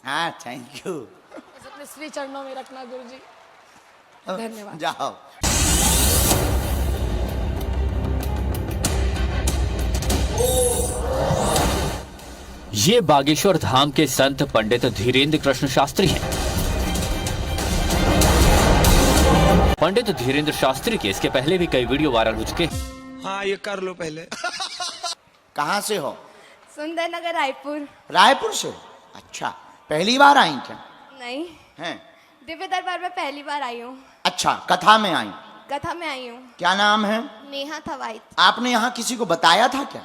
हाँ thank you. अपने श्री चरणों में रखना गुरुजी। धन्यवाद। जाओ। ये बागेश्वर धाम के संत पंडित धीरेन्द्र कृष्ण शास्त्री हैं। पंडित धीरेन्द्र शास्त्री के इसके पहले भी कई वीडियो वायरल हो चुके हैं। हाँ ये कर लो पहले। कहाँ से हो? सुंदर नगर रायपुर। रायपुर से? अच्छा, पहली बार आई क्या? नहीं, हैं? दिव्य दरबार में पहली बार आई हूँ। अच्छा, कथा में आई? कथा में आई हूँ। क्या नाम है? नेहा थवाइत। आपने यहाँ किसी को बताया था क्या?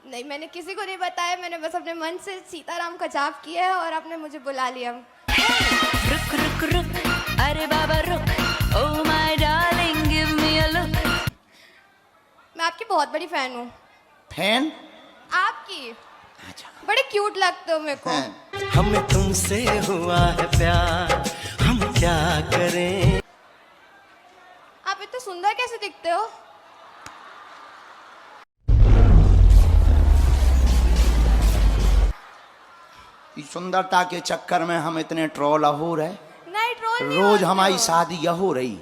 नहीं, मैंने किसी को नहीं बताया, मैंने बस अपने मन से सीताराम का जाप किया है और आपने मुझे बुला लिया। रुक रुक रुक अरे बाबा रुक, oh my darling give me a look. मैं आपकी बहुत बड़ी फैन हूँ। फैन? आपकी। अच्छा। बड़े क्यूट लगते हो मेरे को। हैं? हमें तुमसे हुआ है प्यार, हम क्या करें। आप इतने सुंदर कैसे दिखते हो? इस सुंदरता के चक्कर में हम इतने ट्रोल हो रहे। नहीं, ट्रोल नहीं रोज होते हमारी हो। शादी यह हो रही।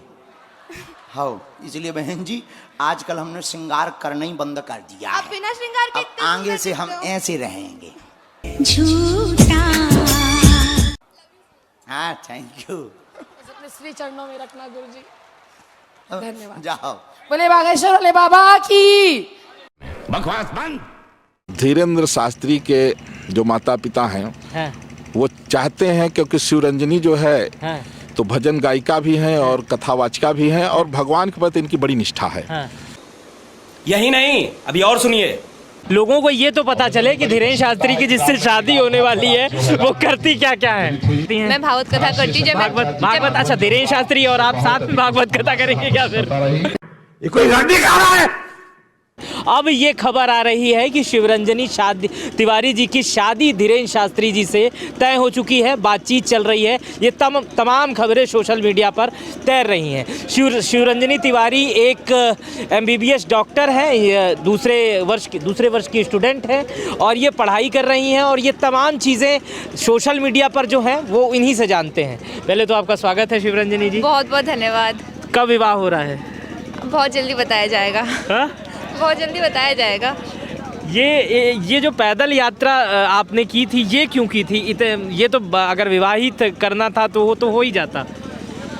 हाँ, इसलिए बहन जी आजकल हमने श्रृंगार करना ही बंद कर दिया आप है। बिना श्रृंगार के अब इतने आगे सुंदर से हम दिखते हो। ऐसे रहेंगे। झूठा। हाँ थैंक यू। अपने श्री चरणों में रखना गुरुजी। धन्यवाद। जाओ। बोले बागेश्वर वाले बाबा की। बकवास बंद। धीरेन्द्र शास्त्री के जो माता पिता हैं वो चाहते हैं, क्योंकि शिवरंजनी जो है तो भजन गायिका भी हैं और कथावाचिका भी हैं और भगवान के प्रति इनकी बड़ी निष्ठा है। यही नहीं, अभी और सुनिए। लोगों को ये तो पता चले कि धीरेन्द्र शास्त्री की जिससे शादी होने वाली है वो करती क्या क्या है। मैं भागवत कथा करती हूँ। भागवत। अच्छा, धीरेन्द्र शास्त्री और आप साथ में भागवत कथा करेंगे क्या फिर? ये कोई रंडी कह रहा है। अब ये खबर आ रही है कि शिवरंजनी तिवारी जी की शादी धीरेन्द्र शास्त्री जी से तय हो चुकी है। बातचीत चल रही है। ये तमाम खबरें सोशल मीडिया पर तैर रही हैं। शिवरंजनी तिवारी एक MBBS डॉक्टर है, ये दूसरे वर्ष की स्टूडेंट है और ये पढ़ाई कर रही हैं और ये तमाम चीज़ें सोशल मीडिया पर जो हैं वो इन्हीं से जानते हैं। पहले तो आपका स्वागत है शिवरंजनी जी। बहुत बहुत धन्यवाद। कब विवाह हो रहा है? बहुत जल्दी बताया जाएगा। हाँ? बहुत जल्दी बताया जाएगा। ये जो पैदल यात्रा आपने की थी, ये क्यों की थी? ये तो अगर विवाहित करना था तो वो तो हो ही जाता।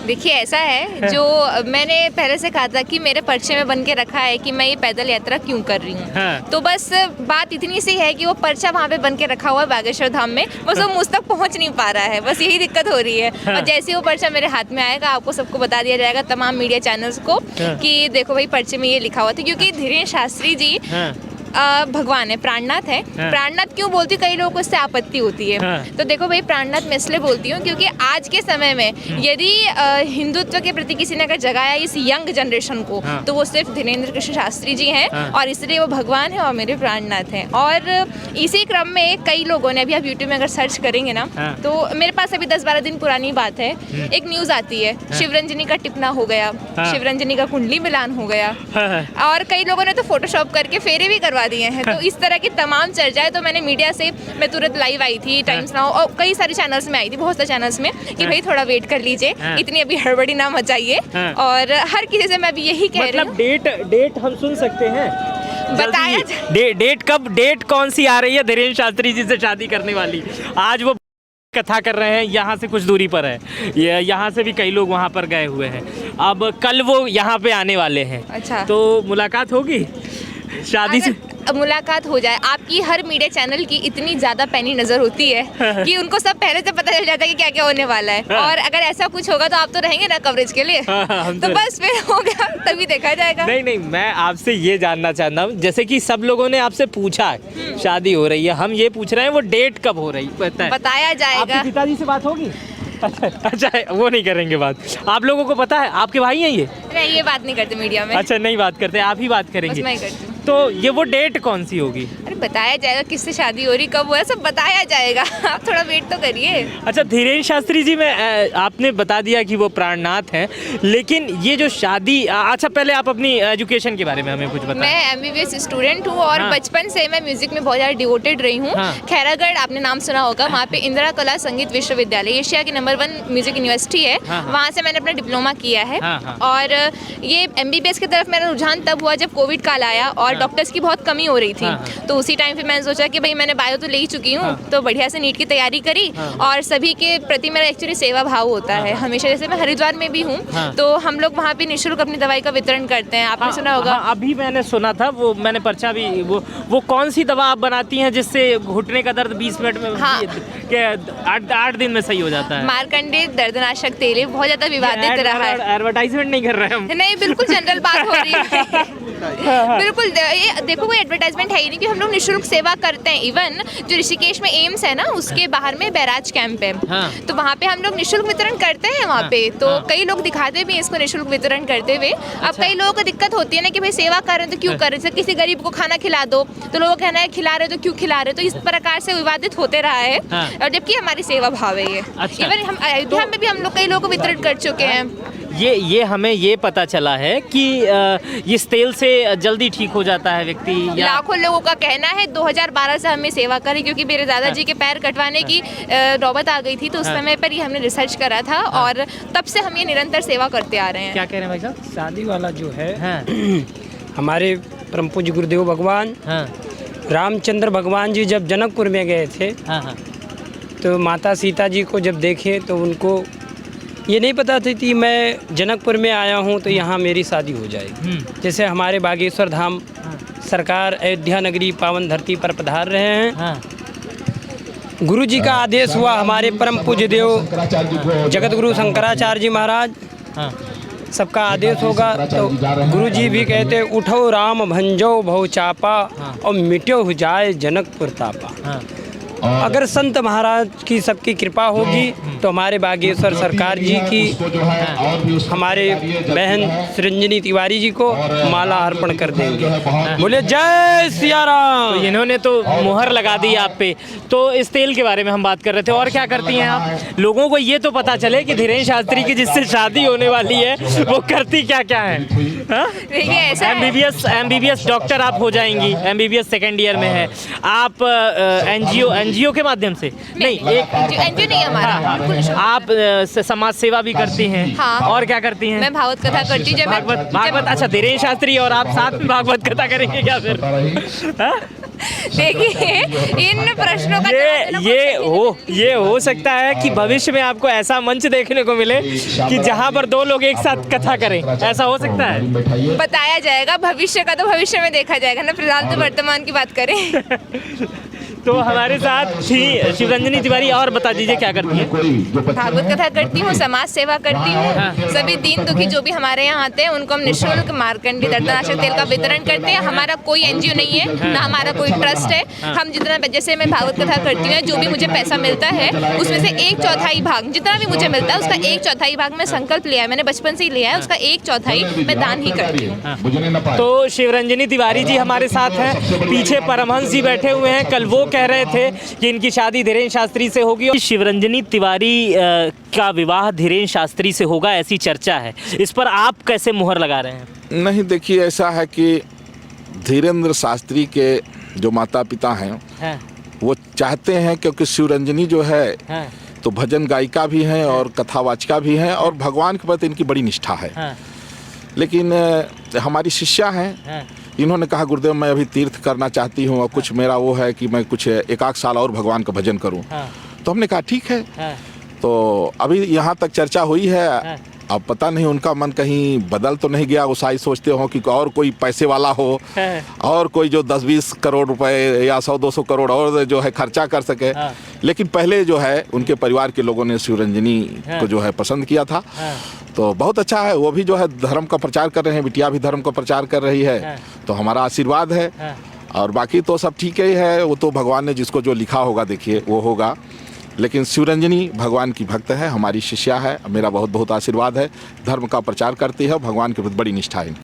देखिए, ऐसा है, जो मैंने पहले से कहा था कि मेरे पर्चे में बन के रखा है कि मैं ये पैदल यात्रा क्यों कर रही हूँ। हाँ। तो बस बात इतनी सी है कि वो पर्चा वहाँ पे बन के रखा हुआ है बागेश्वर धाम में, बस वो मुझ तक पहुँच नहीं पा रहा है, बस यही दिक्कत हो रही है। हाँ। और जैसे ही वो पर्चा मेरे हाथ में आएगा आपको सबको बता दिया जाएगा, तमाम मीडिया चैनल्स को, हाँ। कि देखो भाई पर्चे में ये लिखा हुआ था। क्योंकि धीरेन्द्र शास्त्री जी भगवान है, प्राणनाथ है। प्राणनाथ क्यों बोलती हूँ, कई लोगों को इससे आपत्ति होती है। तो देखो भाई, प्राणनाथ मैं इसलिए बोलती हूँ क्योंकि आज के समय में यदि हिंदुत्व के प्रति किसी ने अगर जगाया इस यंग जनरेशन को, तो वो सिर्फ धीरेन्द्र कृष्ण शास्त्री जी हैं और इसलिए वो भगवान है और मेरे प्राणनाथ हैं। और इसी क्रम में कई लोगों ने, अभी आप यूट्यूब में अगर सर्च करेंगे ना, तो मेरे पास अभी 10-12 दिन पुरानी बात है, एक न्यूज़ आती है, शिवरंजनी का टिपना हो गया, शिवरंजनी का कुंडली मिलान हो गया और कई लोगों ने तो फोटोशॉप करके फेरे भी करवा दिए हैं। तो इस तरह की तमाम चर्चाएं, तो मैंने मीडिया से, मैं तुरंत लाइव आई थी, टाइम्स नाउ और कई सारे चैनल्स में आई थी, बहुत सारे चैनल्स में, कि भाई थोड़ा वेट कर लीजिए, इतनी अभी हड़बड़ी ना मचाइए। और हर किसी से मैं अभी यही कह रही हूँ। मतलब डेट हम सुन सकते हैं? बताया डेट कौन सी आ रही है धीरेन्द्र शास्त्री जी से शादी करने वाली? आज वो कथा कर रहे हैं, यहाँ से कुछ दूरी पर है, यहाँ से भी कई लोग वहाँ पर गए हुए हैं। अब कल वो यहाँ पे आने वाले हैं। अच्छा। तो मुलाकात होगी शादी से? मुलाकात हो जाए, आपकी हर मीडिया चैनल की इतनी ज़्यादा पैनी नज़र होती है कि उनको सब पहले से पता चल जाता है कि क्या क्या होने वाला है। और अगर ऐसा कुछ होगा तो आप तो रहेंगे ना कवरेज के लिए। तो बस फिर हो गया, तभी देखा जाएगा। नहीं, मैं आपसे ये जानना चाहता हूँ, जैसे कि सब लोगों ने आपसे पूछा शादी हो रही है, हम ये पूछ रहे हैं वो डेट कब हो रही है? बताया जाएगा। आपके पिताजी से बात होगी? अच्छा, वो नहीं करेंगे बात। आप लोगों को पता है, आपके भाई हैं ये? नहीं, ये बात नहीं करते मीडिया में। अच्छा, नहीं बात करते, आप ही बात करेंगे। बस मैं ही करती हूँ। तो ये वो डेट कौन सी होगी? अरे बताया जाएगा किससे शादी हो रही, कब हुआ, सब बताया जाएगा। आप थोड़ा वेट तो करिए। अच्छा धीरेन्द्र शास्त्री जी, में आपने बता दिया कि वो प्राणनाथ हैं, लेकिन ये जो शादी, अच्छा पहले आप अपनी एजुकेशन के बारे में हमें कुछ बताएं। मैं MBBS स्टूडेंट हूँ और हाँ। बचपन से मैं म्यूजिक में बहुत ज़्यादा डिवोटेड रही हूँ। हाँ। खैरागढ़ आपने नाम सुना होगा, वहाँ पे इंदिरा कला संगीत विश्वविद्यालय एशिया की नंबर 1 म्यूजिक यूनिवर्सिटी है। हाँ, हाँ। वहाँ से मैंने अपना डिप्लोमा किया है। हाँ, हाँ। और ये MBBS की तरफ मेरा रुझान तब हुआ जब कोविड काल आया और डॉक्टर्स की बहुत कमी हो रही थी। हाँ। तो उसी टाइम पे मैंने सोचा कि भाई मैंने बायो तो ले ही चुकी हूँ, तो बढ़िया से नीट की तैयारी करी। और सभी के प्रति मेरा एक्चुअली सेवा भाव होता है हमेशा। जैसे मैं हरिद्वार में भी हूँ, तो हम लोग वहाँ पे निःशुल्क अपनी दवाई का वितरण करते हैं। आपने सुना होगा। हाँ, अभी मैंने सुना था, वो मैंने पर्चा भी, वो कौन सी दवा आप बनाती हैं जिससे घुटने का दर्द 20 मिनट में, हाँ। 8 दिन में सही हो जाता है? मार्कंडे दर्दनाशक तेल, ये बहुत ज्यादा विवादित रहा है। एडवर्टाइजमेंट नहीं कर रहे हम। नहीं, बिल्कुल जनरल बात हो रही है। बिल्कुल, ये देखो कोई एडवर्टाइजमेंट है ही नहीं कि हम लोग निःशुल्क सेवा करते हैं। इवन जो ऋषिकेश में एम्स है ना, उसके बाहर में बैराज कैंप है। हाँ। तो वहाँ पे हम लोग निःशुल्क वितरण करते हैं वहाँ पे। तो कई लोग दिखाते भी हैं इसको निःशुल्क वितरण करते हुए। अब कई लोगों को दिक्कत होती है ना कि भाई सेवा कर रहे हैं तो क्यों कर रहे हैं, किसी गरीब को खाना खिला दो, तो लोगों का कहना है खिला रहे हो तो क्यों खिला रहे हो। तो इस प्रकार से विवादित होते रहा है। हाँ। और जबकि हमारी सेवा भाव है ये। अच्छा। इवन हम अयोध्या में भी हम लोग कई लोगों को वितरण कर चुके हैं। ये हमें ये पता चला है कि इस तेल से जल्दी ठीक हो जाता है व्यक्ति, या लाखों लोगों का कहना है। 2012 से हमने सेवा करी, क्योंकि मेरे दादाजी के पैर कटवाने की नौबत आ गई थी, तो उस समय पर ही हमने रिसर्च करा था। और तब से हम ये निरंतर सेवा करते आ रहे हैं। क्या कह रहे हैं भाई साहब? शादी वाला जो है, हाँ। हमारे परम पूज्य गुरुदेव भगवान हाँ। रामचंद्र भगवान जी जब जनकपुर में गए थे, हाँ, हाँ। तो माता सीता जी को जब देखे तो उनको ये नहीं पता थी कि मैं जनकपुर में आया हूँ तो यहाँ मेरी शादी हो जाएगी। जैसे हमारे बागेश्वर धाम सरकार अयोध्या नगरी पावन धरती पर पधार रहे हैं। हाँ। गुरु जी का आदेश हुआ, हमारे परम पूज्य देव जगत गुरु शंकराचार्य जी महाराज, हाँ। सबका आदेश होगा तो गुरु जी भी कहते उठो राम भंजो भव चापा और मिट्यो हो जाए जनकपुर तापा। हाँ। अगर संत महाराज की सबकी कृपा होगी तो हमारे बागेश्वर सरकार जी की हमारे बहन सृंजनी तिवारी जी को माला अर्पण कर देंगे। बोले जय सिया राम। तो इन्होंने तो मुहर लगा दी आप पे। तो इस तेल के बारे में हम बात कर रहे थे, और क्या करती हैं आप? लोगों को ये तो पता चले कि धीरेन्द्र शास्त्री की जिससे शादी होने वाली है वो करती क्या क्या है। देखिए ऐसा है। MBBS डॉक्टर आप हो जाएंगी, MBBS सेकेंड ईयर में है आप। NGO के माध्यम से नहीं, एक NGO नहीं हमारा, बिल्कुल निःशुल्क। आप समाज सेवा भी करती हैं। हाँ। और क्या करती हैं? मैं भागवत कथा करती हूँ। भागवत। अच्छा, धीरेन्द्र शास्त्री और आप साथ में भागवत कथा करेंगे क्या फिर? हाँ? देखिए इन प्रश्नों का ये हो सकता है कि भविष्य में आपको ऐसा मंच देखने को मिले कि जहाँ पर 2 लोग एक साथ कथा करें, ऐसा हो सकता है? बताया जाएगा। भविष्य का तो भविष्य में देखा जाएगा ना, फिलहाल तो वर्तमान की बात करें। तो हमारे साथ थी शिवरंजनी तिवारी। और बता दीजिए क्या करती हैं? भागवत कथा करती हूँ, समाज सेवा करती हूँ। सभी दीन दुखी जो भी हमारे यहाँ आते हैं उनको हम निःशुल्क मार्कंडी दर्दनाशक तेल का वितरण करते हैं। हमारा कोई NGO नहीं है, ना हमारा कोई ट्रस्ट है। हम जितना, जैसे मैं भागवत कथा करती हूँ, जो भी मुझे पैसा मिलता है उसमें से 1/4 भाग, जितना भी मुझे मिलता है उसका 1/4 भाग मैं संकल्प लिया है, मैंने बचपन से ही लिया है, उसका 1/4 मैं दान ही करती हूँ। तो शिवरंजनी तिवारी जी हमारे साथ हैं, पीछे परमहंस जी बैठे हुए हैं। कल वो कह रहे थे कि इनकी शादी धीरेन्द्र शास्त्री से होगी। शिवरंजनी तिवारी का विवाह धीरेन्द्र शास्त्री से होगा, ऐसी चर्चा है। इस पर आप कैसे मुहर लगा रहे हैं? नहीं, देखिए ऐसा है कि धीरेन्द्र शास्त्री के जो माता पिता हैं वो चाहते हैं, क्योंकि शिवरंजनी जो है तो भजन गायिका भी हैं और कथावाचिका भी हैं और भगवान के प्रति इनकी बड़ी निष्ठा है। लेकिन हमारी शिष्या हैं, इन्होंने कहा गुरुदेव मैं अभी तीर्थ करना चाहती हूँ और कुछ मेरा वो है कि मैं कुछ 1-8 साल और भगवान का भजन करूँ। तो हमने कहा ठीक है। तो अभी यहाँ तक चर्चा हुई है। अब पता नहीं उनका मन कहीं बदल तो नहीं गया, वो शायद सोचते हो कि और कोई पैसे वाला हो और कोई जो 10-20 करोड़ रुपए या 100-200 करोड़ और जो है खर्चा कर सके। लेकिन पहले जो है उनके परिवार के लोगों ने शिवरंजनी को जो है पसंद किया था। तो बहुत अच्छा है, वो भी जो है धर्म का प्रचार कर रहे हैं, बिटिया भी धर्म का प्रचार कर रही है। तो हमारा आशीर्वाद है। और बाकी तो सब ठीक ही है, वो तो भगवान ने जिसको जो लिखा होगा देखिए वो होगा। लेकिन शिवरंजनी भगवान की भक्त है, हमारी शिष्या है, मेरा बहुत बहुत आशीर्वाद है। धर्म का प्रचार करती है, भगवान के प्रति बड़ी निष्ठा है।